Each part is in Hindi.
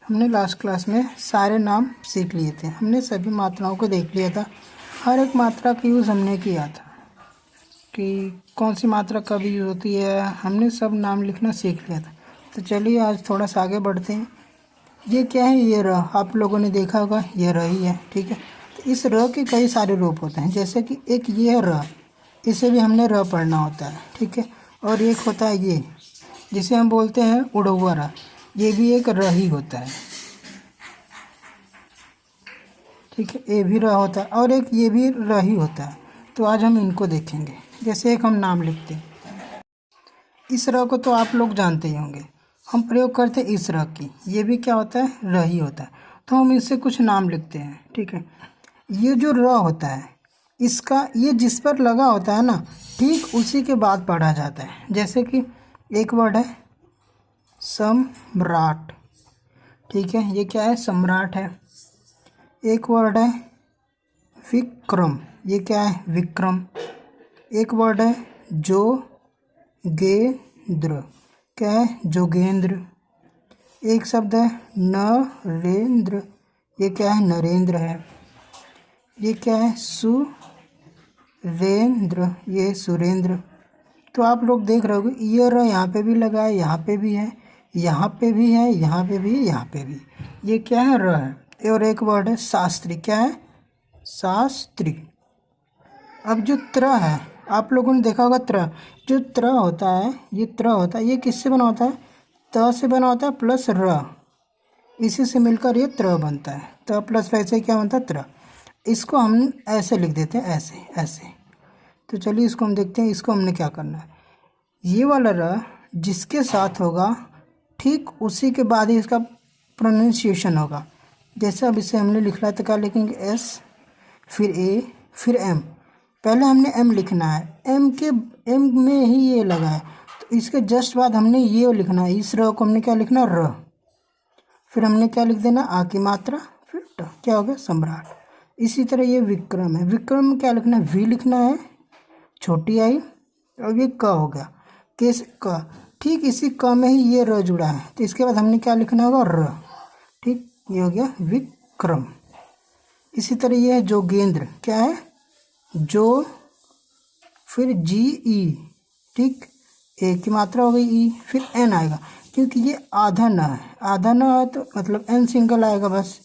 हमने लास्ट क्लास में सारे नाम सीख लिए थे। हमने सभी मात्राओं को देख लिया था। हर एक मात्रा का यूज़ हमने किया था कि कौन सी मात्रा कब यूज़ होती है। हमने सब नाम लिखना सीख लिया था। तो चलिए आज थोड़ा सा आगे बढ़ते हैं। ये क्या है? ये र। आप लोगों ने देखा होगा ये र ही है, ठीक है। तो इस र के कई सारे रूप होते हैं। जैसे कि एक ये है र, इसे भी हमने र पढ़ना होता है, ठीक है। और एक होता है ये, जिसे हम बोलते हैं उड़ौआ र। ये भी एक र ही होता है, ठीक है। ये भी र होता है और एक ये भी र ही होता है। तो आज हम इनको देखेंगे। जैसे एक हम नाम लिखते हैं, इस र को तो आप लोग जानते ही होंगे। हम प्रयोग करते हैं इस र की, ये भी क्या होता है? र ही होता है। तो हम इससे कुछ नाम लिखते हैं, ठीक है। ये जो र होता है, इसका ये जिस पर लगा होता है ना, ठीक उसी के बाद पढ़ा जाता है। जैसे कि एक वर्ड है सम्राट, ठीक है। ये क्या है? सम्राट है। एक वर्ड है विक्रम, ये क्या है? विक्रम। एक वर्ड है जोगेंद्र, क्या है? जोगेंद्र। एक शब्द है नरेंद्र, ये क्या है? नरेंद्र है। ये क्या है? सुरेंद्र, ये सुरेंद्र। तो आप लोग देख रहे होगे ये र यहाँ पे भी लगा है, यहाँ पे भी है, यहाँ पे भी है, यहाँ पे भी है, यहाँ पे भी। ये क्या है? र है। और एक वर्ड है शास्त्री, क्या है? शास्त्री। अब जो त्र है, आप लोगों ने देखा होगा त्र, जो त्र होता है, ये त्र होता है, ये किससे बना होता है? त से बना होता है प्लस र, इसी से मिलकर ये त्र बनता है। त प्लस र से क्या बनता है? त्र। इसको हम ऐसे लिख देते हैं, ऐसे ऐसे। तो चलिए इसको हम देखते हैं। इसको हमने क्या करना है, ये वाला र जिसके साथ होगा ठीक उसी के बाद ही इसका प्रोनाउंसिएशन होगा। जैसे अब इसे हमने लिख रहा है तो क्या लिखेंगे? एस, फिर ए, फिर एम। पहले हमने एम लिखना है, एम में ही ये लगा है, तो इसके जस्ट बाद हमने ये लिखना है। इस र को हमने क्या लिखना? र। फिर हमने क्या लिख देना? आ की मात्रा, फिर ट। क्या हो गया? सम्राट। इसी तरह ये विक्रम है। विक्रम में क्या लिखना है? वी लिखना है, छोटी आई, और ये क हो गया। किस क? ठीक इसी क में ही ये र जुड़ा है, तो इसके बाद हमने क्या लिखना होगा? र, ठीक। ये हो गया विक्रम। इसी तरह ये है जोगेंद्र, क्या है? जो, फिर जी ई, ठीक। ए की मात्रा हो गई ई, फिर एन आएगा, क्योंकि ये आधा न है। आधा न है तो मतलब एन सिंगल आएगा बस।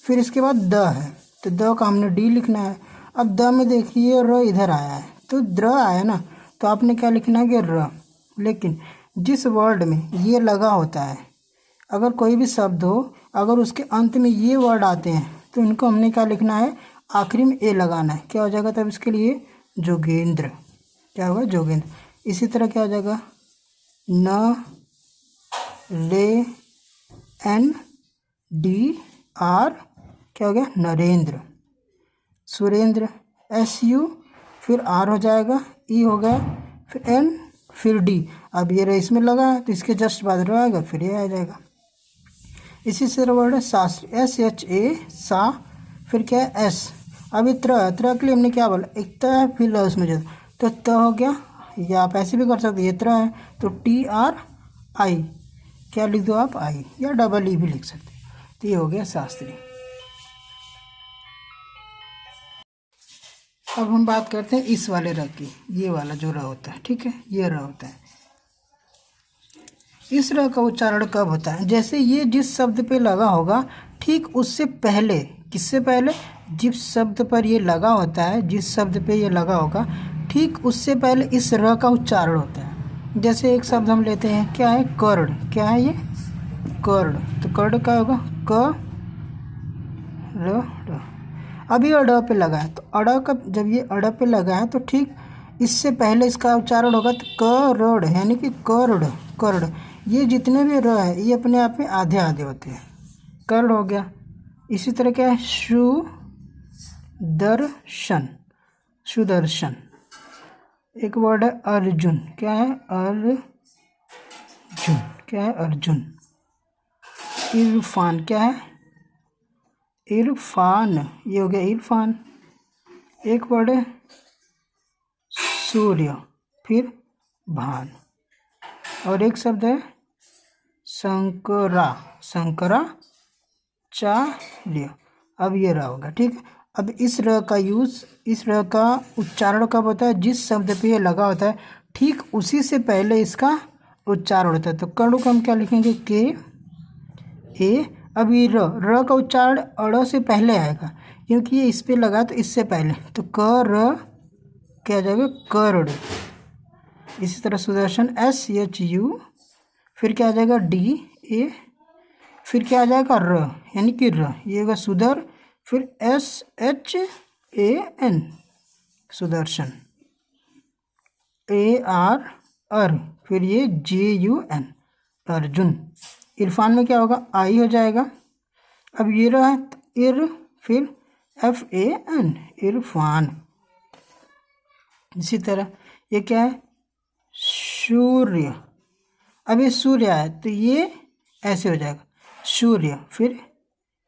फिर इसके बाद द है, तो द का हमने डी लिखना है। अब द में देखिए र इधर आया है, तो द्र आया ना, तो आपने क्या लिखना है कि र। लेकिन जिस वर्ड में ये लगा होता है, अगर कोई भी शब्द हो, अगर उसके अंत में ये वर्ड आते हैं, तो इनको हमने क्या लिखना है? आखिरी में ए लगाना है। क्या हो जाएगा तब इसके लिए? जोगेंद्र। क्या होगा? जोगेंद्र। इसी तरह क्या हो जाएगा? न, रे, एन, डी, आर, क्या हो गया? नरेंद्र। सुरेंद्र, एस यू, फिर आर हो जाएगा, ई हो गया, फिर एन, फिर डी। अब ये इसमें लगा है तो इसके जस्ट बाद र आएगा, फिर ये आ जाएगा। इसी से वर्ड है शास्त्र, एस एच ए सा, फिर क्या है? एस। अभी त्र के लिए हमने क्या बोला? एक त है, फिर ल उसमें जो, तो त हो गया। या आप ऐसे भी कर सकते, ये त्र है तो टी आर आई, क्या लिख दो आप? आई, या डबल ई भी लिख सकते। तो ये हो गया शास्त्री। अब हम बात करते हैं इस वाले र की। ये वाला जो र होता है, ठीक है, ये र होता है। इस र का उच्चारण कब होता है? जैसे ये जिस शब्द पे लगा होगा, ठीक उससे पहले, किससे पहले? जिस शब्द पर ये लगा होता है, जिस शब्द पे ये लगा होगा, ठीक उससे पहले इस र का उच्चारण होता है। जैसे एक शब्द हम लेते हैं, क्या है? कर्ण। क्या है ये? कर्ण। तो कर्ण क्या होगा? क र। अभी अड़ पे लगा है, तो अड़ का जब ये अड़ पे लगा है, तो ठीक इससे पहले इसका उच्चारण होगा तो करण, यानी कि कर्ण। कर्ण। ये जितने भी र है, ये अपने आप में आधे आधे होते हैं। कर्ण हो गया। इसी तरह क्या है? सुदर्शन, सुदर्शन। एक वर्ड है अर्जुन, क्या है? अर्जुन, क्या है? अर्जुन। इरफान, क्या है? इरफान, ये हो गया इरफान। एक वर्ड है सूर्य, फिर भान। और एक शब्द है शंकरा, शंकरा चार्य। अब ये र होगा, ठीक है। अब इस र का यूज़, इस र का उच्चारण कब होता है? जिस शब्द पे ये लगा होता है ठीक उसी से पहले इसका उच्चारण होता है। तो कर्ण को हम क्या लिखेंगे? के ए। अब ये र का उच्चारण अड़ से पहले आएगा क्योंकि ये इस पे लगा तो इससे पहले, तो क र क्या आ जाएगा? कर्ण। इसी तरह सुदर्शन SHU, फिर क्या आ जाएगा? DA, फिर क्या आ जाएगा? र, यानी कि र, ये होगा सुधर, फिर SHAN सुदर्शन, AR अर, फिर ये JUN अर्जुन। इरफान में क्या होगा? आई हो जाएगा। अब ये रहा इर, फिर FAN इरफान। इसी तरह ये क्या है? सूर्य। अब ये सूर्य है तो ये ऐसे हो जाएगा सूर्य, फिर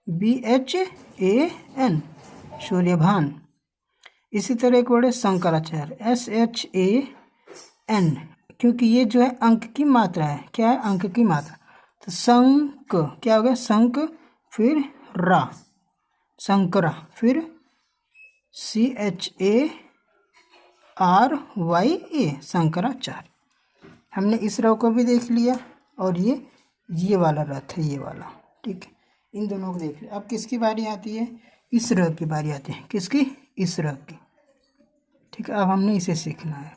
BHAN सूर्यभान। इसी तरह एक वर्ड है शंकराचार्य, SHAN, क्योंकि ये जो है अंक की मात्रा है। क्या है? अंक की मात्रा। तो शंक क्या हो गया? शंक, फिर रा शंकरा, फिर CHARYA शंकराचार्य। हमने इस रव को भी देख लिया और ये वाला रथ है, ये वाला, ठीक है। इन दोनों को देख लिया। अब किसकी बारी आती है? इस र की बारी आती है। किसकी? इस र की, ठीक है। अब हमने इसे सीखना है।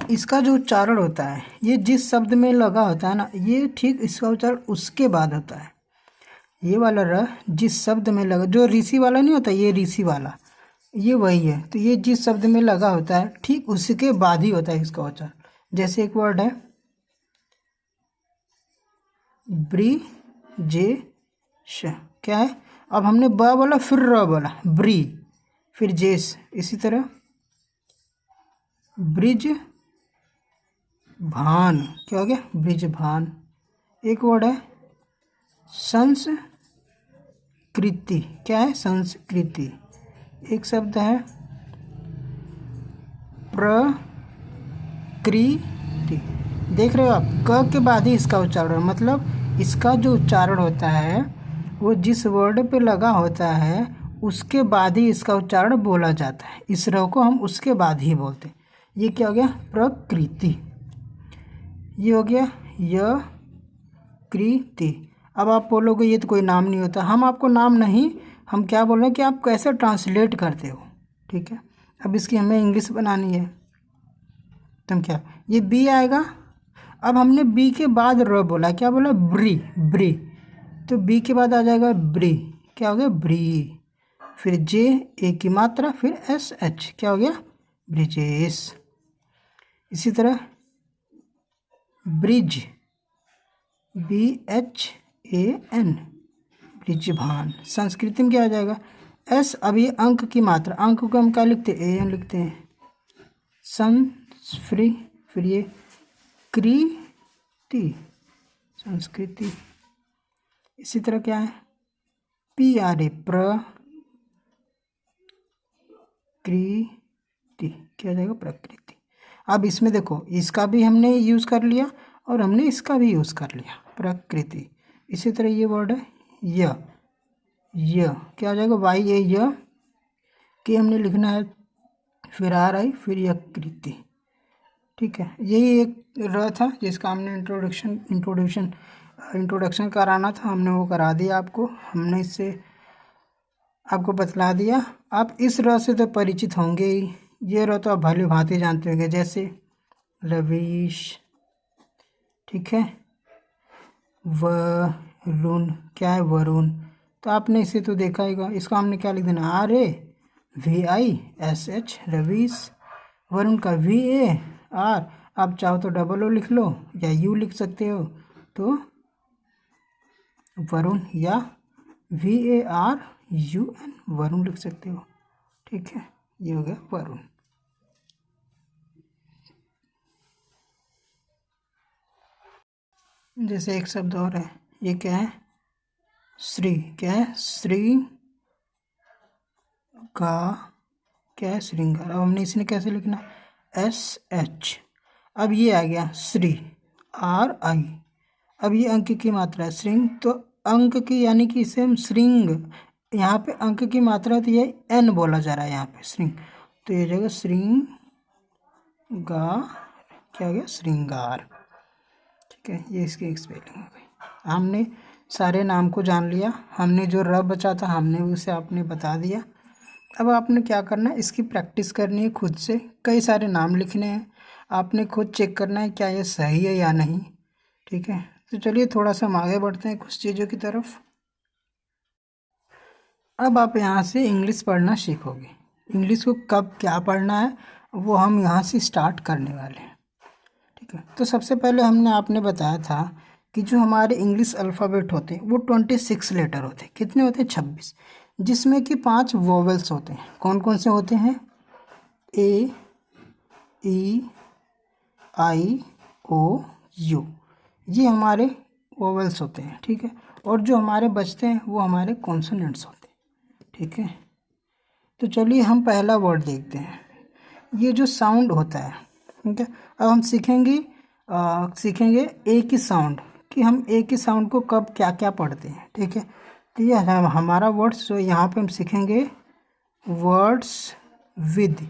इसका जो उच्चारण होता है, ये जिस शब्द में लगा होता है ना, ये ठीक इसका उच्चारण उसके बाद होता है। ये वाला र जिस शब्द में लगा, जो ऋषि वाला नहीं होता, ये ऋषि वाला, ये वही है। तो ये जिस शब्द में लगा होता है ठीक उसके बाद ही होता है इसका उच्चारण। जैसे एक वर्ड है ब्रिजेश, क्या है? अब हमने ब बोला फिर र बोला, ब्री, फिर जेस। इसी तरह ब्रिज भान, क्या हो गया? ब्रिज भान। एक वर्ड है संस्कृति, क्या है? संस्कृति। एक शब्द है प्रकृति। देख रहे हो आप, क के बाद ही इसका उच्चारण, मतलब इसका जो उच्चारण होता है वो जिस वर्ड पे लगा होता है उसके बाद ही इसका उच्चारण बोला जाता है। इस र को हम उसके बाद ही बोलते हैं। ये क्या हो गया? प्रकृति। ये हो गया य कृति। अब आप बोलोगे ये तो कोई नाम नहीं होता। हम आपको नाम नहीं, हम क्या बोल रहे हैं कि आप कैसे ट्रांसलेट करते हो, ठीक है। अब इसकी हमें इंग्लिश बनानी है, तो हम क्या, ये बी आएगा। अब हमने बी के बाद र बोला, क्या बोला? ब्री, ब्री, तो बी के बाद आ जाएगा ब्री, क्या हो गया? ब्री। फिर जे, ए की मात्रा, फिर SH, क्या हो गया? ब्रिजेश। इसी तरह ब्रिज, BHAN ब्रिजभान। संस्कृति में क्या आ जाएगा? S। अभी अंक की मात्रा, अंक को हम क्या लिखते हैं? AN लिखते हैं। संस्फ्री, फिर ये कृति, संस्कृति। इसी तरह क्या है? PRA प्रकृति, क्या जाएगा? प्रकृति। अब इसमें देखो, इसका भी हमने यूज़ कर लिया और हमने इसका भी यूज़ कर लिया, प्रकृति। इसी तरह ये वर्ड है य, क्या हो जाएगा? YA, कि हमने लिखना है, फिर RI, फिर यकृति, ठीक है। यही एक र था जिसका हमने इंट्रोडक्शन कराना था, हमने वो करा दिया आपको। हमने इससे आपको बतला दिया। आप इस र से तो परिचित होंगे ही। ये र तो आप भली भांति जानते होंगे, जैसे रवीश, ठीक है। वरुण, क्या है? वरुण। तो आपने इसे तो देखा ही होगा। इसको हमने क्या लिख देना? RAVISH रवीश। वरुण का VAR, आप चाहो तो डबल ओ लिख लो या यू लिख सकते हो, तो वरुण, या VARUN वरुण लिख सकते हो, ठीक है। ये हो गया वरुण। जैसे एक शब्द और है, ये क्या है? श्री, क्या है? श्री का, क्या है? श्रृंगार। अब हमने इसने कैसे लिखना? SH। अब ये आ गया श्री, RI। अब ये अंक की मात्रा है, श्रृंग, तो अंक की यानी कि इसे हम श्रृंग, यहाँ पे अंक की मात्रा तो ये n बोला जा रहा है यहाँ पे श्रृंग, तो ये जगह श्रृंगार, क्या हो गया श्रृंगार। ठीक है, ये इसकी स्पेलिंग हो गई। हमने सारे नाम को जान लिया, हमने जो र बचा था हमने उसे आपने बता दिया। अब आपने क्या करना है, इसकी प्रैक्टिस करनी है खुद से, कई सारे नाम लिखने हैं, आपने खुद चेक करना है क्या ये सही है या नहीं। ठीक है, तो चलिए थोड़ा सा हम आगे बढ़ते हैं कुछ चीज़ों की तरफ। अब आप यहाँ से इंग्लिश पढ़ना सीखोगे। इंग्लिश को कब क्या पढ़ना है वो हम यहाँ से स्टार्ट करने वाले हैं। ठीक है, तो सबसे पहले हमने आपने बताया था कि जो हमारे इंग्लिश अल्फ़ाबेट होते हैं वो 26 लेटर होते हैं। कितने होते हैं? 26, जिसमें कि 5 वोवेल्स होते हैं। कौन कौन से होते हैं? ए, ई, आई, ओ, यू, ये हमारे वोवेल्स होते हैं। ठीक है, और जो हमारे बचते हैं वो हमारे कॉन्सोनेंट्स होते हैं। ठीक है, तो चलिए हम पहला वर्ड देखते हैं। ये जो साउंड होता है, ठीक है, अब हम सीखेंगे ए की साउंड, कि हम ए की साउंड को कब क्या क्या पढ़ते हैं। ठीक है, तो ये हमारा वर्ड्स जो यहाँ पे हम सीखेंगे वर्ड्स विद,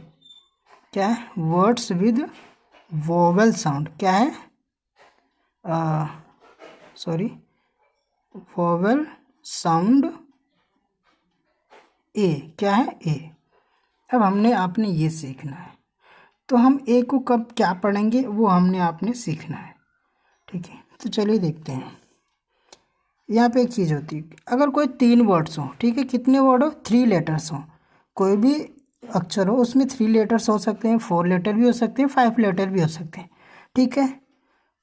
क्या है? वर्ड्स विद वोवेल साउंड, क्या है? वोवेल साउंड ए, क्या है? ए। अब हमने आपने ये सीखना है, तो हम ए को कब क्या पढ़ेंगे वो हमने आपने सीखना है। ठीक है, तो चलिए देखते हैं। यहाँ पे एक चीज़ होती है, अगर कोई 3 वर्ड्स हो, ठीक है, कितने वर्ड हो? 3 लेटर्स हो, कोई भी अक्षर हो उसमें 3 लेटर्स हो सकते हैं, 4 लेटर भी हो सकते हैं, 5 लेटर भी हो सकते हैं। ठीक है,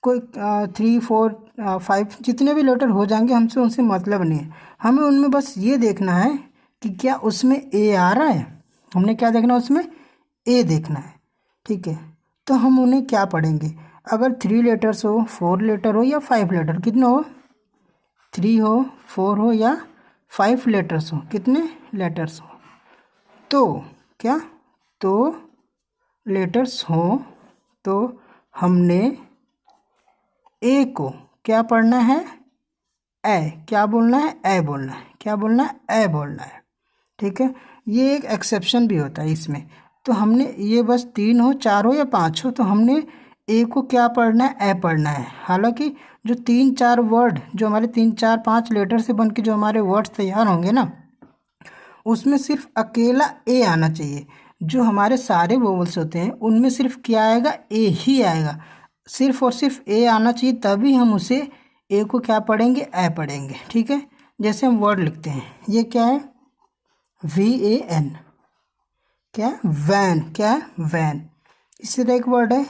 कोई 3, 4, 5 जितने भी लेटर हो जाएंगे हमसे उनसे मतलब नहीं है, हमें उनमें बस ये देखना है कि क्या उसमें ए आ रहा है। हमने क्या देखना है? उसमें ए देखना है। ठीक है, तो हम उन्हें क्या पढ़ेंगे? अगर 3 लेटर्स हो, 4 लेटर हो या 5 लेटर, कितने हो? 3 हो, 4 हो या 5 लेटर्स हो, कितने लेटर्स हो? तो क्या, तो लेटर्स हो, तो हमने ए को क्या पढ़ना है? ए, क्या बोलना है? ए बोलना है। क्या बोलना है? ए बोलना है। ठीक है, ये एक एक्सेप्शन भी होता है इसमें। तो हमने ये बस 3 हो, 4 हो या 5 हो, तो हमने ए को क्या पढ़ना है? ए पढ़ना है। हालांकि जो 3, 4 वर्ड, जो हमारे 3, 4, 5 लेटर से बन के जो हमारे वर्ड्स तैयार होंगे ना, उसमें सिर्फ अकेला ए आना चाहिए। जो हमारे सारे वोवल्स होते हैं उनमें सिर्फ क्या आएगा? ए ही आएगा। सिर्फ और सिर्फ ए आना चाहिए, तभी हम उसे ए को क्या पढ़ेंगे? ए पढ़ेंगे। ठीक है, जैसे हम वर्ड लिखते हैं, ये क्या है? VAN, क्या? वैन, क्या है? वैन। इसी तरह एक वर्ड है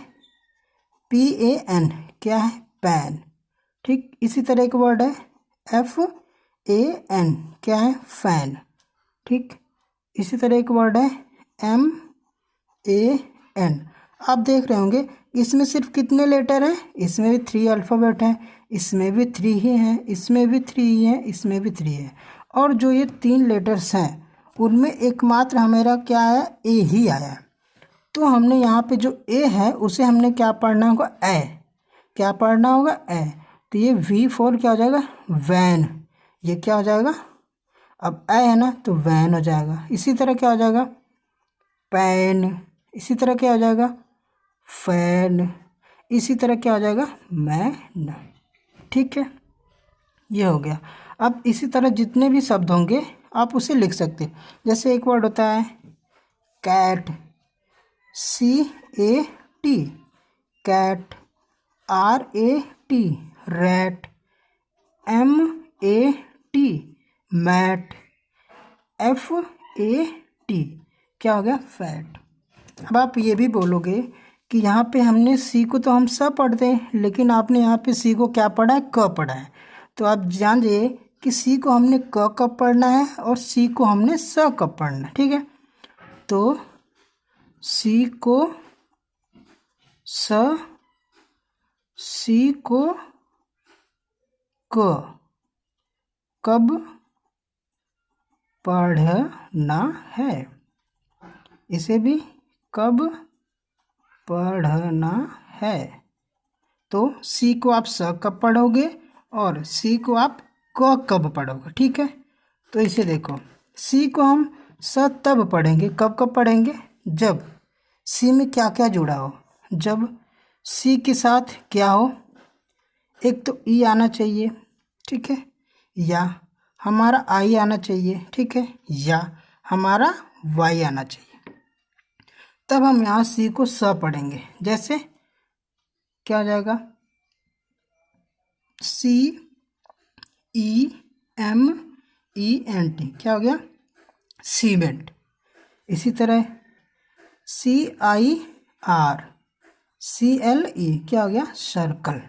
PAN, क्या है? पैन। ठीक, इसी तरह एक वर्ड है FAN, क्या है? फैन। ठीक, इसी तरह एक वर्ड है MAN। आप देख रहे होंगे इसमें सिर्फ कितने लेटर हैं? इसमें भी 3 अल्फ़ाबेट हैं, इसमें भी 3 ही हैं, इसमें भी 3 ही हैं, इसमें भी 3 है। और जो ये 3 लेटर्स हैं उनमें एकमात्र हमारा क्या है? ए ही आया। तो हमने यहाँ पे जो ए है उसे हमने क्या पढ़ना होगा? ए। क्या पढ़ना होगा? ए। तो ये V4 क्या हो जाएगा? वैन। ये क्या हो जाएगा? अब ए है ना, तो वैन हो जाएगा। इसी तरह क्या हो जाएगा? पैन। इसी तरह क्या हो जाएगा? फैन। इसी तरह क्या हो जाएगा? मैन। ठीक है, ये हो गया। अब इसी तरह जितने भी शब्द होंगे आप उसे लिख सकते हैं। जैसे एक वर्ड होता है cat, CAT, cat. RAT, rat. MAT, mat. FAT, क्या हो गया? फैट। अब आप ये भी बोलोगे कि यहाँ पे हमने सी को तो हम स पढ़ते हैं, लेकिन आपने यहाँ पे सी को क्या पढ़ा है? क पढ़ा है। तो आप जान जाइए कि सी को हमने क कब पढ़ना है और सी को हमने स कब पढ़ना है। ठीक है, तो सी को स, सी को क कब पढ़ना है, इसे भी कब पढ़ना है। तो सी को आप स कब पढ़ोगे और सी को आप क कब पढ़ोगे, ठीक है। तो इसे देखो, सी को हम स तब पढ़ेंगे, कब कब पढ़ेंगे, जब सी में क्या क्या जुड़ा हो, जब सी के साथ क्या हो, एक तो ई आना चाहिए, ठीक है, या हमारा आई आना चाहिए, ठीक है, या हमारा वाई आना चाहिए। तब हम यहाँ सी को स पढ़ेंगे। जैसे क्या हो जाएगा, C E M E N T, क्या हो गया, सीमेंट। इसी तरह सी आई आर सी एल ई, क्या हो गया, सर्कल,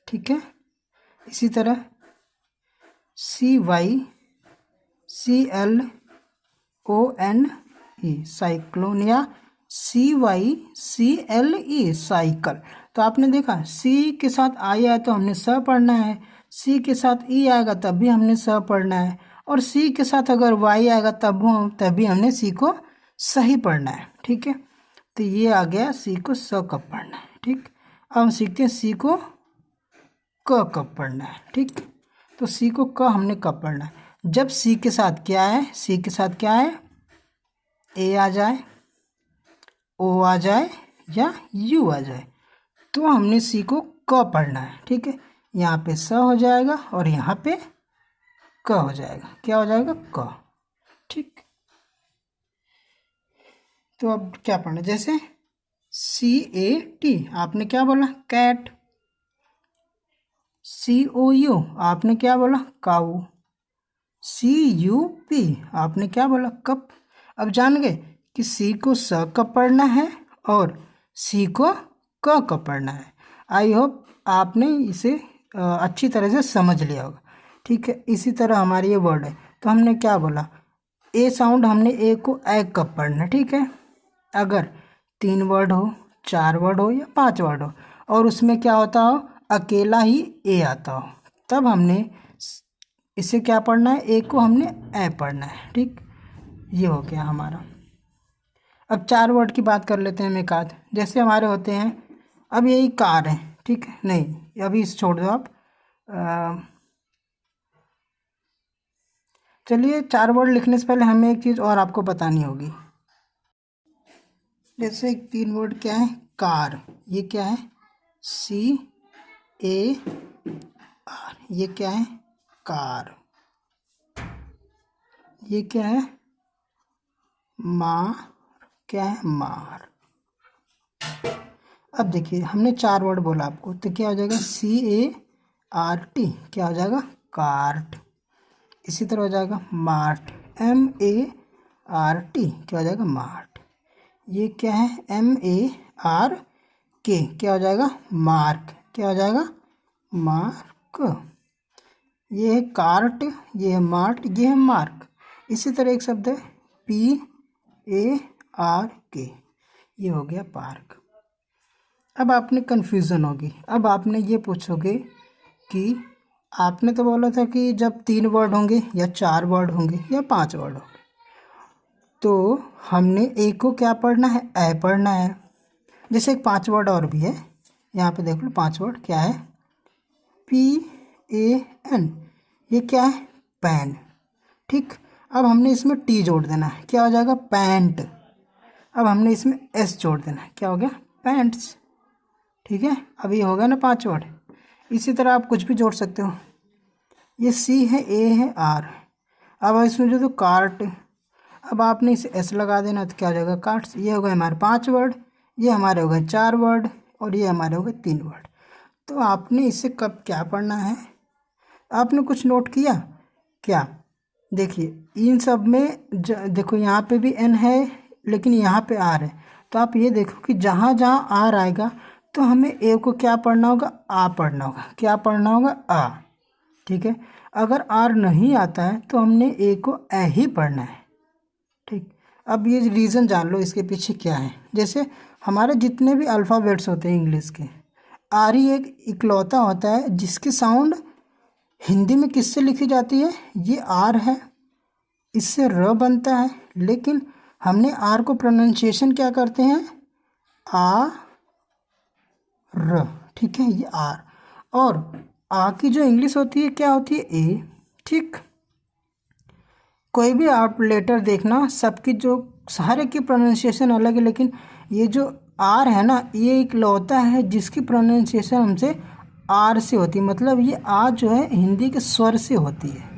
ठीक है। इसी तरह C Y C L O N E, cyclone, या C Y C L E, cycle. तो आपने देखा सी के साथ आई आया तो हमने स पढ़ना है, सी के साथ ई आएगा तब भी हमने स पढ़ना है, और सी के साथ अगर वाई आएगा तभी हमने सी को सही पढ़ना है, ठीक है। तो ये आ गया सी को स कब पढ़ना है, ठीक। अब हम सीखते हैं सी को क कब पढ़ना है, ठीक। तो सी को क हमने कब पढ़ना है, जब सी के साथ क्या है, सी के साथ क्या है, ए आ जाए, ओ आ जाए, या यू आ जाए, तो हमने सी को क पढ़ना है, ठीक है। यहाँ पे स हो जाएगा और यहाँ पे क हो जाएगा, क्या हो जाएगा, क, ठीक। तो अब क्या पढ़ना, जैसे सी ए टी आपने क्या बोला, कैट। सी ओ यू आपने क्या बोला, काऊ। सी यू पी आपने क्या बोला, कप। अब जान गए कि सी को स कब पढ़ना है और सी को क कब पढ़ना है। आई होप आपने इसे अच्छी तरह से समझ लिया होगा, ठीक है। इसी तरह हमारी ये वर्ड है, तो हमने क्या बोला, ए साउंड हमने ए को ए कब पढ़ना, ठीक है। अगर 3 वर्ड हो, 4 वर्ड हो, या 5 वर्ड हो, और उसमें क्या होता हो, अकेला ही ए आता हो, तब हमने इसे क्या पढ़ना है, ए को हमने ए पढ़ना है, ठीक। ये हो गया हमारा। अब 4 वर्ड की बात कर लेते हैं हम एक आध। जैसे हमारे होते हैं, अब यही कार है, ठीक है, नहीं अभी इसे छोड़ दो आप। चलिए 4 वर्ड लिखने से पहले हमें एक चीज़ और आपको बतानी होगी। जैसे 3 वर्ड क्या है, कार, ये क्या है, सी ए आर, ये क्या है, कार। ये क्या है, मार, क्या है, मार। अब देखिए हमने 4 वर्ड बोला आपको, तो क्या हो जाएगा, सी ए आर टी, क्या हो जाएगा, कार्ट। इसी तरह हो जाएगा mart, M A R T, क्या हो जाएगा, मार्ट। ये क्या है, एम ए आर के, क्या हो जाएगा, मार्क, क्या हो जाएगा, मार्क। ये है कार्ट, ये है मार्ट, ये है मार्क। इसी तरह एक शब्द है पी ए आर के, ये हो गया पार्क। अब आपने कन्फ्यूज़न होगी, अब आपने ये पूछोगे कि आपने तो बोला था कि जब 3 वर्ड होंगे या 4 वर्ड होंगे या 5 वर्ड होंगे, तो हमने ए को क्या पढ़ना है, ए पढ़ना है। जैसे एक 5 वर्ड और भी है, यहाँ पे देख लो 5 वर्ड क्या है, पी ए एन, ये क्या है, पैन, ठीक। अब हमने इसमें टी जोड़ देना है, क्या हो जाएगा, पैंट। अब हमने इसमें एस जोड़ देना है, क्या हो गया, पैंट्स, ठीक है। अब ये हो गया ना 5 वर्ड। इसी तरह आप कुछ भी जोड़ सकते हो। ये सी है, ए है, आर। अब इसमें जो तो कार्ट, अब आपने इसे एस लगा देना तो क्या हो जाएगा, कार्ट्स। ये हो गए हमारे 5 वर्ड, ये हमारे हो गए 4 वर्ड, और ये हमारे हो गए 3 वर्ड। तो आपने इसे कब क्या पढ़ना है, आपने कुछ नोट किया क्या, देखिए इन सब में देखो यहाँ पे भी एन है लेकिन यहाँ पे आर है, तो आप ये देखो कि जहाँ जहाँ आर आएगा तो हमें ए को क्या पढ़ना होगा, आ पढ़ना होगा, क्या पढ़ना होगा, आ, ठीक है। अगर आर नहीं आता है तो हमने ए को ए ही पढ़ना है, ठीक। अब ये रीज़न जान लो इसके पीछे क्या है। जैसे हमारे जितने भी अल्फ़ाबेट्स होते हैं इंग्लिश के, आर ही एक इकलौता होता है जिसकी साउंड हिंदी में किससे लिखी जाती है, ये आर है, इससे र बनता है, लेकिन हमने आर को प्रोनाउंसिएशन क्या करते हैं, आ र, ठीक है, ये आर। और आ की जो इंग्लिश होती है क्या होती है? ए। ठीक, कोई भी आप लेटर देखना, सबकी जो हर एक की प्रोनाउंसिएशन अलग है, लेकिन ये जो आर है ना, ये एक लौता है जिसकी प्रोनाउंसिएशन हमसे आर से होती है, मतलब ये आ जो है हिंदी के स्वर से होती है।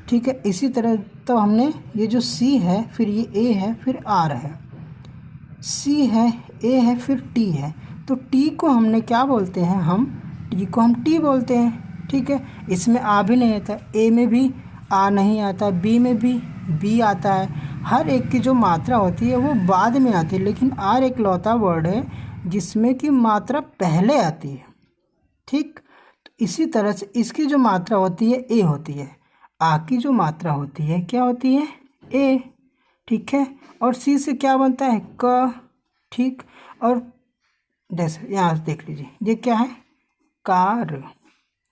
ठीक है, इसी तरह तो हमने ये जो सी है, फिर ये ए है, फिर आर है, सी है, ए है, फिर टी है। तो टी को हमने क्या बोलते हैं? हम टी को हम टी बोलते हैं। ठीक है, इसमें आ भी नहीं आता, ए में भी आ नहीं आता, बी में भी बी आता है। हर एक की जो मात्रा होती है वो बाद में आती है, लेकिन आर एक लौता वर्ड है जिसमें कि मात्रा पहले आती है। ठीक, तो इसी तरह से इसकी जो मात्रा होती है ए होती है, आ की जो मात्रा होती है क्या होती है? ए। ठीक है, और सी से क्या बनता है? क। ठीक, और जैसे यहाँ से देख लीजिए, ये क्या है? कार।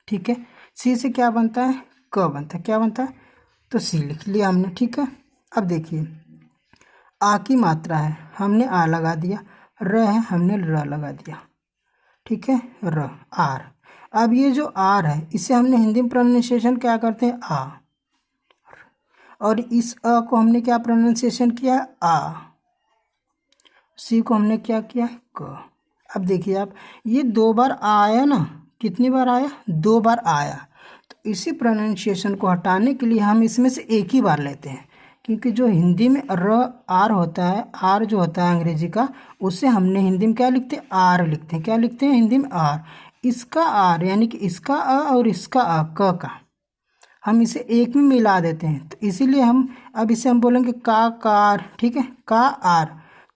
ठीक है, सी से क्या बनता है? क बनता है। क्या बनता है? तो सी लिख लिया हमने। ठीक है, अब देखिए, आ की मात्रा है, हमने आ लगा दिया, र है, हमने र लगा दिया। ठीक है, र, आर। अब ये जो आर है इसे हमने हिंदी में प्रोनाउंसिएशन क्या करते हैं? आ। और इस अ को हमने क्या प्रोनाउंसिएशन किया? आ। सी को हमने क्या किया? क। अब देखिए आप, ये 2 बार आया ना, कितनी बार आया? 2 बार आया। तो इसी प्रोनाउंसिएशन को हटाने के लिए हम इसमें से एक ही बार लेते हैं, क्योंकि जो हिंदी में र आर होता है, आर जो होता है अंग्रेजी का, उसे हमने हिंदी में क्या लिखते हैं? आर लिखते हैं। क्या लिखते हैं हिंदी में? आर। इसका आर यानी कि इसका अ और इसका अ, क का, हम इसे एक में मिला देते हैं, तो इसीलिए हम अब इसे हम बोलेंगे का कार। ठीक है, का आर।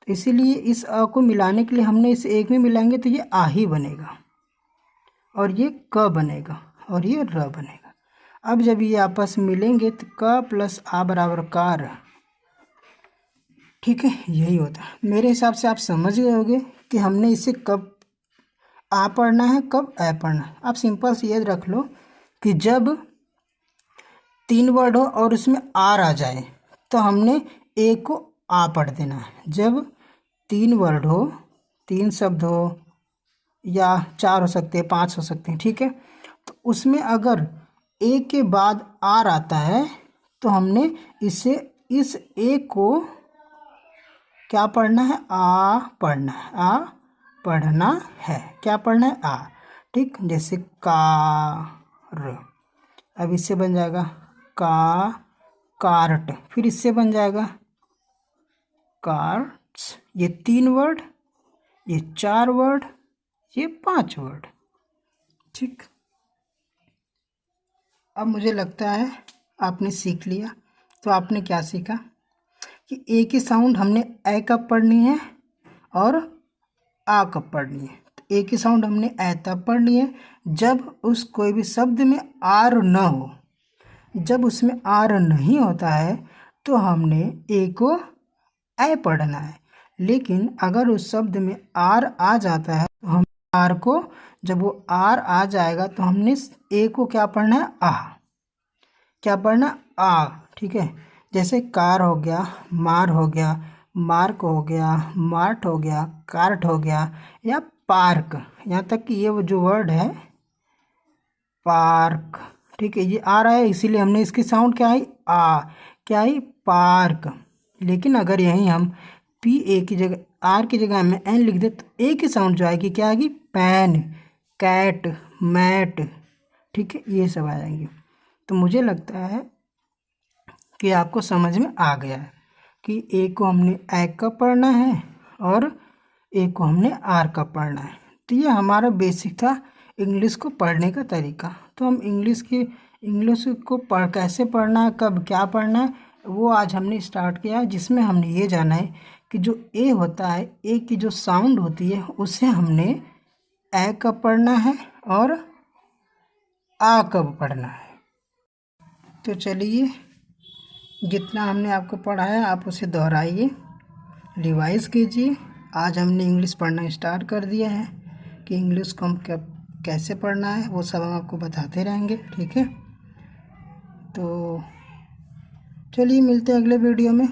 तो इसीलिए इस अ को मिलाने के लिए हमने इसे एक में मिलाएंगे तो ये आ ही बनेगा, और ये क बनेगा, और ये र बनेगा। अब जब ये आपस में मिलेंगे तो क प्लस आ बराबर कार। ठीक है, यही होता है। मेरे हिसाब से आप समझ गए होंगे कि हमने इसे कब आ पढ़ना है, कब ए पढ़ना है। आप सिंपल से याद रख लो कि जब 3 वर्ड हो और उसमें आर आ जाए तो हमने ए को आ पढ़ देना है। जब 3 वर्ड हो, 3 शब्द हो, या 4 हो सकते हैं, 5 हो सकते हैं, ठीक है, तो उसमें अगर ए के बाद आर आता है तो हमने इसे इस ए को क्या पढ़ना है? आ पढ़ना है। आ पढ़ना है। क्या पढ़ना है? आ। ठीक, जैसे कार, अब इससे बन जाएगा का कार्ट, फिर इससे बन जाएगा कार्ट्स। ये 3 वर्ड, ये 4 वर्ड, ये 5 वर्ड। ठीक, अब मुझे लगता है आपने सीख लिया। तो आपने क्या सीखा कि ए की साउंड हमने ए कब पढ़नी है और आ कब पढ़नी है। तो ए की साउंड हमने ए तब पढ़नी है जब उस कोई भी शब्द में आर न हो। जब उसमें आर नहीं होता है तो हमने ए को ए पढ़ना है, लेकिन अगर उस शब्द में आर आ जाता है तो हम आर को, जब वो आर आ जाएगा तो हमने ए को क्या पढ़ना है? आ। क्या पढ़ना? आ। ठीक है, जैसे कार हो गया, मार हो गया, मार्क हो गया, मार्ट हो गया, कार्ट हो गया, या पार्क, यहाँ तक कि ये वो जो वर्ड है पार्क। ठीक है, ये आ रहा है इसीलिए हमने इसकी साउंड क्या है? आ। क्या है? पार्क। लेकिन अगर यहीं हम पी ए की जगह आर की जगह में एन लिख दे तो ए की साउंड जो आएगी क्या आएगी? Pan, cat, mat. ठीक है, ये सब आ जाएंगे। तो मुझे लगता है कि आपको समझ में आ गया है कि ए को हमने ए कब पढ़ना है और ए को हमने आर कब पढ़ना है। तो ये हमारा बेसिक था इंग्लिश को पढ़ने का तरीका। तो हम इंग्लिश को कैसे पढ़ना है, कब क्या पढ़ना है, वो आज हमने स्टार्ट किया है, जिसमें हमने ये जाना है कि जो ए होता है, ए की जो साउंड होती है उसे हमने ए कब पढ़ना है और आ कब पढ़ना है। तो चलिए, जितना हमने आपको पढ़ाया आप उसे दोहराइए, रिवाइज कीजिए। आज हमने इंग्लिश पढ़ना स्टार्ट कर दिया है कि इंग्लिश को हम कैसे पढ़ना है वो सब हम आपको बताते रहेंगे। ठीक है, तो चलिए मिलते हैं अगले वीडियो में।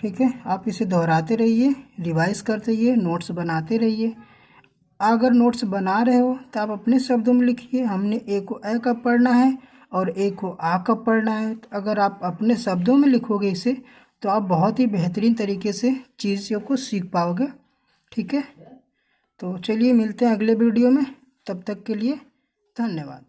ठीक है, आप इसे दोहराते रहिए, रिवाइज करते रहिए, नोट्स बनाते रहिए। अगर नोट्स बना रहे हो तो आप अपने शब्दों में लिखिए। हमने ए को ए कब पढ़ना है और ए को आ कब पढ़ना है। तो अगर आप अपने शब्दों में लिखोगे इसे तो आप बहुत ही बेहतरीन तरीके से चीज़ों को सीख पाओगे। ठीक है, तो चलिए मिलते हैं अगले वीडियो में। तब तक के लिए धन्यवाद।